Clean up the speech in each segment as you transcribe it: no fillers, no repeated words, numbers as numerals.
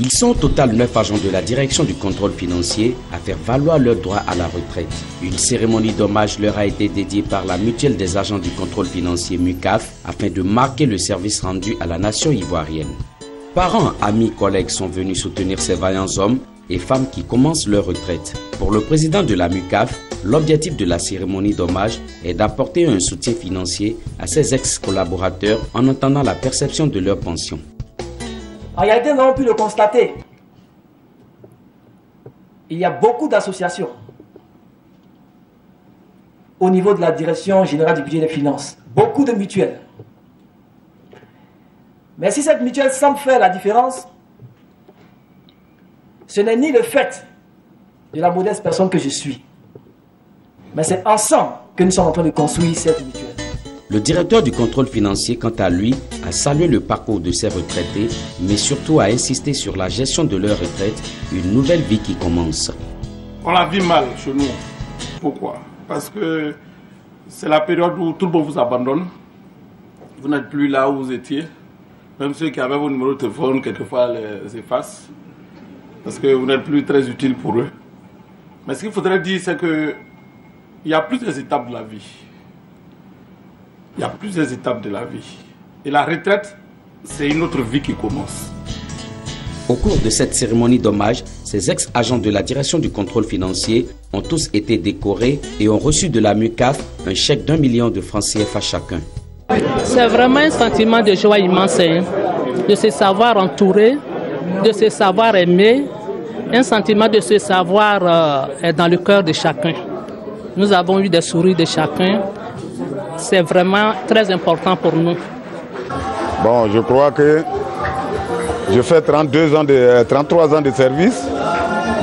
Ils sont au total 9 agents de la direction du contrôle financier à faire valoir leur droit à la retraite. Une cérémonie d'hommage leur a été dédiée par la mutuelle des agents du contrôle financier MUCAF afin de marquer le service rendu à la nation ivoirienne. Parents, amis, collègues sont venus soutenir ces vaillants hommes et femmes qui commencent leur retraite. Pour le président de la MUCAF, l'objectif de la cérémonie d'hommage est d'apporter un soutien financier à ses ex-collaborateurs en entendant la perception de leur pension. En réalité, nous avons pu le constater. Il y a beaucoup d'associations au niveau de la direction générale du budget des finances. Beaucoup de mutuelles. Mais si cette mutuelle semble faire la différence, ce n'est ni le fait de la modeste personne que je suis, mais c'est ensemble que nous sommes en train de construire cette mutuelle. Le directeur du contrôle financier, quant à lui, a salué le parcours de ces retraités, mais surtout a insisté sur la gestion de leur retraite, une nouvelle vie qui commence. On la vit mal chez nous. Pourquoi? Parce que c'est la période où tout le monde vous abandonne. Vous n'êtes plus là où vous étiez. Même ceux qui avaient vos numéros de téléphone, quelquefois les effacent. Parce que vous n'êtes plus très utile pour eux. Mais ce qu'il faudrait dire, c'est qu'il y a plusieurs étapes de la vie. Il y a plusieurs étapes de la vie. Et la retraite, c'est une autre vie qui commence. Au cours de cette cérémonie d'hommage, ces ex-agents de la direction du contrôle financier ont tous été décorés et ont reçu de la MUCAF un chèque d'1 million de francs CFA chacun. C'est vraiment un sentiment de joie immense, de se savoir entouré, de se savoir aimé, un sentiment de se savoir est dans le cœur de chacun. Nous avons eu des sourires de chacun. C'est vraiment très important pour nous. Bon, je crois que je fais 33 ans de service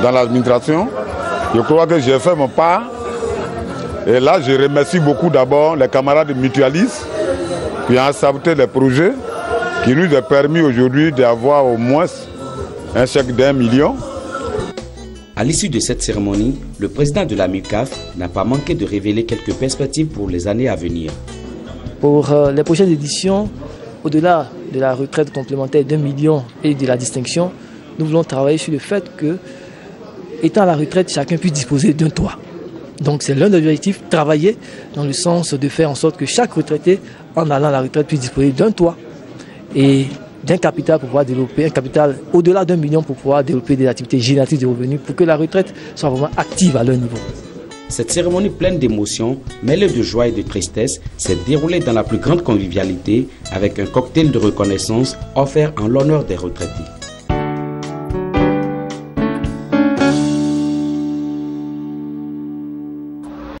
dans l'administration. Je crois que j'ai fait mon part. Et là, je remercie beaucoup d'abord les camarades mutualistes qui ont accepté les projets qui nous ont permis aujourd'hui d'avoir au moins un chèque d'1 million. À l'issue de cette cérémonie, le président de la MUCAF n'a pas manqué de révéler quelques perspectives pour les années à venir. Pour les prochaines éditions, au-delà de la retraite complémentaire d'1 million et de la distinction, nous voulons travailler sur le fait que, étant à la retraite, chacun puisse disposer d'un toit. Donc c'est l'un des objectifs, travailler dans le sens de faire en sorte que chaque retraité, en allant à la retraite, puisse disposer d'un toit et d'un capital pour pouvoir développer, un capital au-delà d'1 million pour pouvoir développer des activités génératrices de revenus pour que la retraite soit vraiment active à leur niveau. Cette cérémonie pleine d'émotions, mêlée de joie et de tristesse, s'est déroulée dans la plus grande convivialité avec un cocktail de reconnaissance offert en l'honneur des retraités.